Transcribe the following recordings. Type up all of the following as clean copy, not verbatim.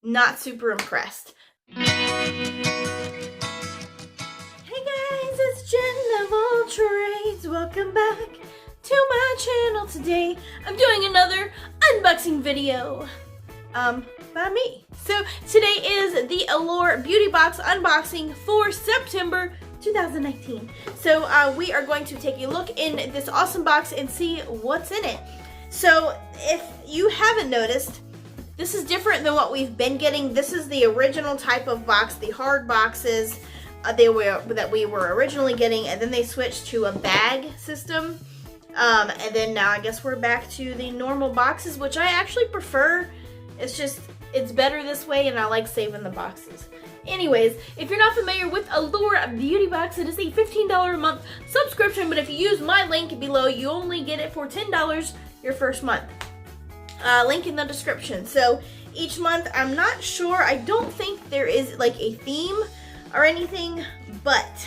not super impressed. Hey guys, it's Jen of All Trades. Welcome back to my channel. Today I'm doing another unboxing video by me. So today is the Allure Beauty Box unboxing for September 2019. So we are going to take a look in this awesome box and see what's in it. So if you haven't noticed, this is different than what we've been getting. This is the original type of box, the hard boxes that we were originally getting, and then they switched to a bag system. And then now I guess we're back to the normal boxes, which I actually prefer. It's better this way, and I like saving the boxes. Anyways, if you're not familiar with Allure Beauty Box, it is a $15 a month subscription, but if you use my link below, you only get it for $10 your first month. Link in the description. So each month, I'm not sure, I don't think there is like a theme or anything, but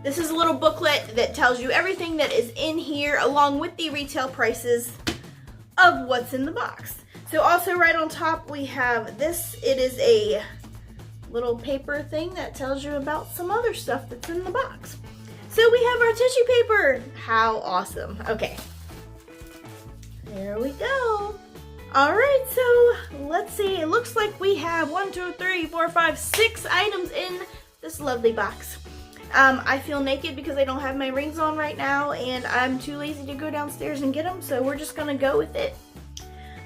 this is a little booklet that tells you everything that is in here along with the retail prices of what's in the box. So also right on top we have this. It is a little paper thing that tells you about some other stuff that's in the box. So we have our tissue paper. How awesome. Okay. There we go. All right, so let's see. It looks like we have 6 items in this lovely box. I feel naked because I don't have my rings on right now, and I'm too lazy to go downstairs and get them, so we're just gonna go with it.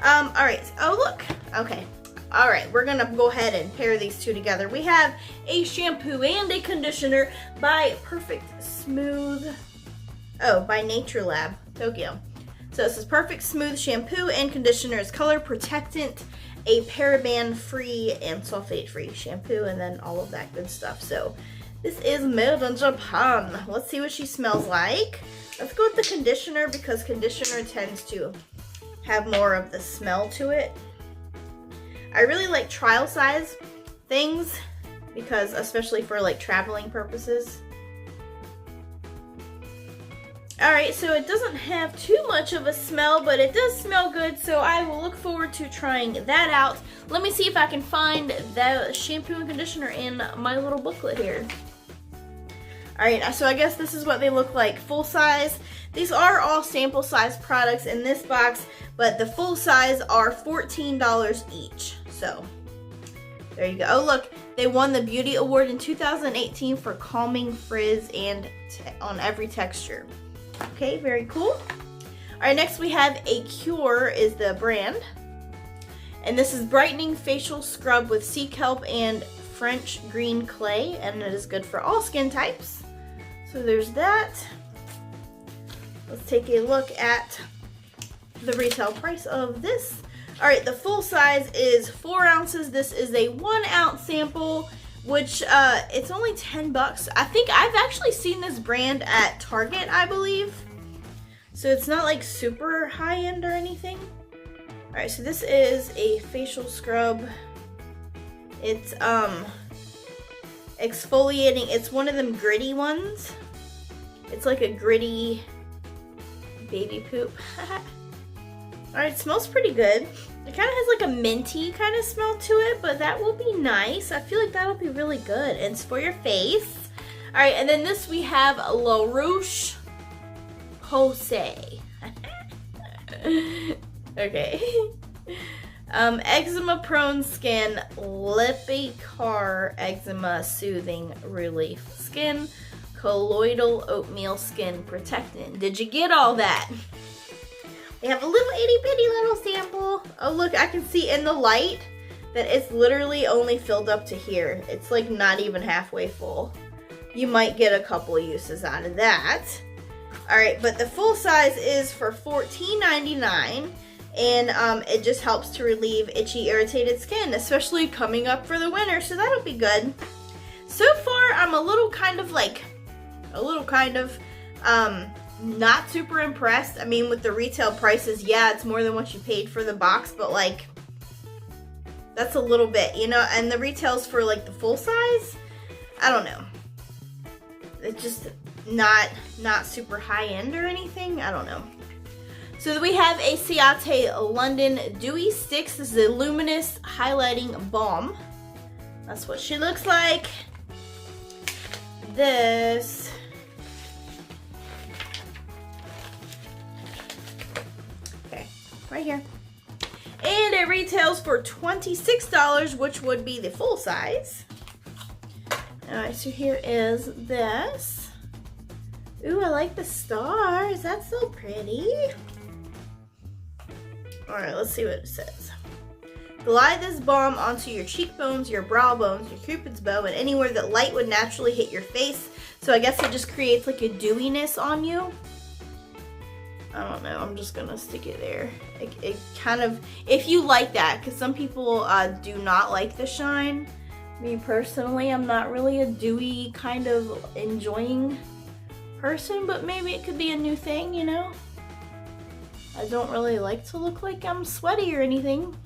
All right, oh look, okay. All right, we're gonna go ahead and pair these two together. We have a shampoo and a conditioner by Perfect Smooth, by Nature Lab, Tokyo. So this is Perfect Smooth shampoo and conditioner. It's color protectant, a paraben-free and sulfate-free shampoo, and then all of that good stuff. So this is made in Japan. Let's see what she smells like. Let's go with the conditioner because conditioner tends to have more of the smell to it. I really like trial size things because, especially for like traveling purposes. Alright, so it doesn't have too much of a smell, but it does smell good, so I will look forward to trying that out. Let me see if I can find the shampoo and conditioner in my little booklet here. Alright, so I guess this is what they look like full size. These are all sample size products in this box, but the full size are $14 each. So, there you go. Oh look, they won the Beauty Award in 2018 for calming frizz and on every texture. Okay, very cool. Alright, next we have Allure is the brand. And this is brightening facial scrub with sea kelp and French green clay, and it is good for all skin types. So there's that. Let's take a look at the retail price of this. Alright, the full size is 4 ounces. This is a 1 ounce sample, which it's only 10 bucks. I think I've actually seen this brand at Target, I believe. So it's not like super high end or anything. Alright, so this is a facial scrub. It's exfoliating. It's one of them gritty ones. It's like a gritty baby poop. Alright, it smells pretty good. It kind of has like a minty kind of smell to it, but that will be nice. I feel like that'll be really good. And it's for your face. Alright, and then this we have La Roche-Posay. Okay. Eczema prone skin, Lipicar eczema soothing relief skin, colloidal oatmeal skin protectant. Did you get all that? We have a little itty bitty little sample. Oh look, I can see in the light that it's literally only filled up to here. It's like not even halfway full. You might get a couple uses out of that. Alright, but the full size is for $14.99. And it just helps to relieve itchy, irritated skin, especially coming up for the winter, so that'll be good. So far, I'm a little kind of not super impressed. I mean, with the retail prices, yeah, it's more than what you paid for the box, but like, that's a little bit, you know, and the retails for like the full size, I don't know. It's just not super high end or anything, I don't know. So we have a Ciate London Dewy Sticks. This is a luminous highlighting balm. That's what she looks like. This. Okay, right here. And it retails for $26, which would be the full size. Alright, so here is this. Ooh, I like the stars. That's so pretty. Alright, let's see what it says. Glide this balm onto your cheekbones, your brow bones, your cupid's bow, and anywhere that light would naturally hit your face. So I guess it just creates like a dewiness on you. I don't know, I'm just gonna stick it there. It kind of, if you like that, because some people do not like the shine. Me personally, I'm not really a dewy kind of enjoying person, but maybe it could be a new thing, you know? I don't really like to look like I'm sweaty or anything.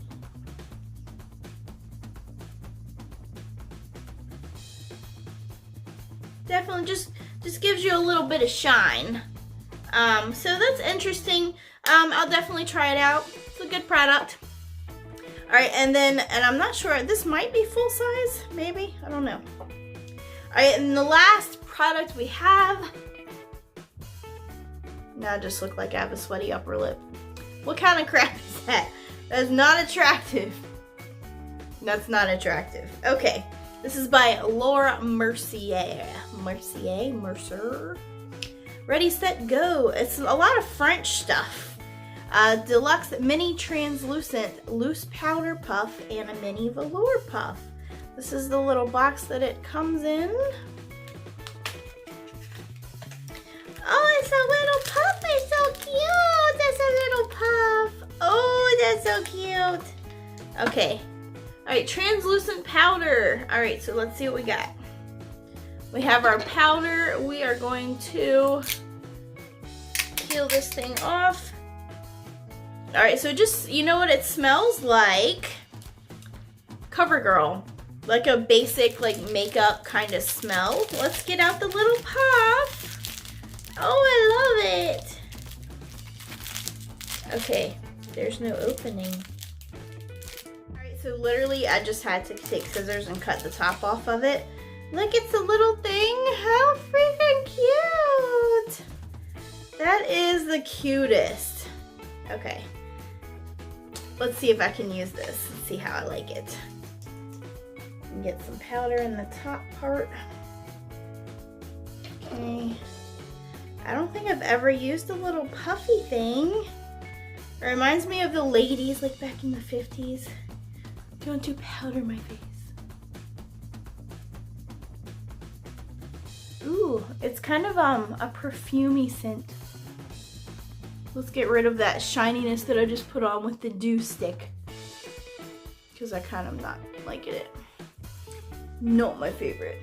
Definitely just gives you a little bit of shine. So that's interesting. I'll definitely try it out. It's a good product. All right, and I'm not sure, this might be full size, maybe, I don't know. All right, and the last product we have, now I just look like I have a sweaty upper lip. What kind of crap is that? That's not attractive. That's not attractive. Okay, this is by Laura Mercier. Mercer. Ready, set, go. It's a lot of French stuff. Deluxe mini translucent loose powder puff and a mini velour puff. This is the little box that it comes in. Oh, it's a little puff. It's so cute. That's a little puff. Oh, that's so cute. Okay. All right, translucent powder. All right, so let's see what we got. We have our powder. We are going to peel this thing off. All right, so just, you know what it smells like? CoverGirl. Like a basic, like, makeup kind of smell. Let's get out the little puff. Oh, I love it. Okay, there's no opening. All right, so literally I just had to take scissors and cut the top off of it. Look, it's a little thing. How freaking cute. That is the cutest. Okay. Let's see if I can use this and see how I like it. Get some powder in the top part. Okay. I don't think I've ever used a little puffy thing. It reminds me of the ladies like back in the 50s. Going to powder my face. Ooh, it's kind of a perfumey scent. Let's get rid of that shininess that I just put on with the dew stick. Because I kind of not liking it. Not my favorite.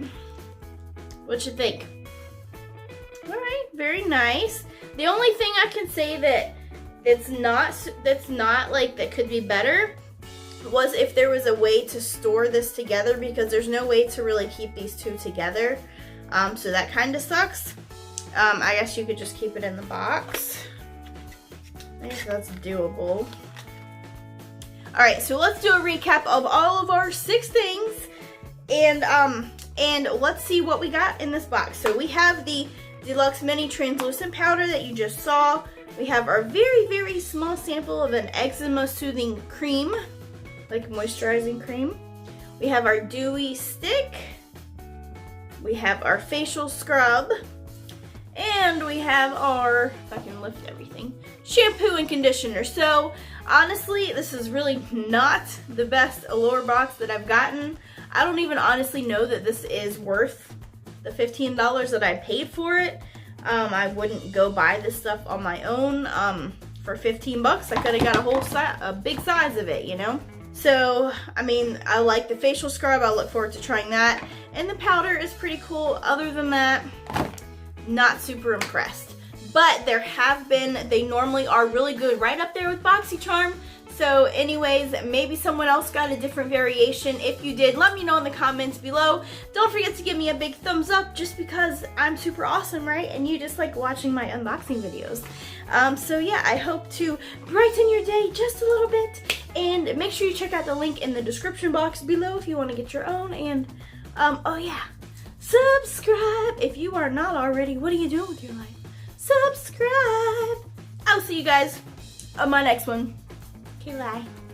What you think? Alright, very nice. The only thing I can say that's not like that could be better was if there was a way to store this together, because there's no way to really keep these two together. So that kind of sucks. I guess you could just keep it in the box. I guess that's doable. Alright, so let's do a recap of all of our 6 things. And let's see what we got in this box. So we have the Deluxe Mini Translucent Powder that you just saw. We have our very, very small sample of an eczema soothing cream, like moisturizing cream. We have our dewy stick. We have our facial scrub. And we have our, if I can lift everything, shampoo and conditioner. So honestly, this is really not the best Allure box that I've gotten. I don't even honestly know that this is worth the $15 that I paid for it. I wouldn't go buy this stuff on my own. For 15 bucks, I could have got a big size of it, you know? So, I mean, I like the facial scrub. I look forward to trying that. And the powder is pretty cool. Other than that, not super impressed. But there have been, they normally are really good, right up there with Boxycharm. So anyways, maybe someone else got a different variation. If you did, let me know in the comments below. Don't forget to give me a big thumbs up just because I'm super awesome, right? And you just like watching my unboxing videos. So yeah, I hope to brighten your day just a little bit. And make sure you check out the link in the description box below if you want to get your own. And oh yeah, subscribe if you are not already. What are you doing with your life? Subscribe. I'll see you guys on my next one. Okay, bye.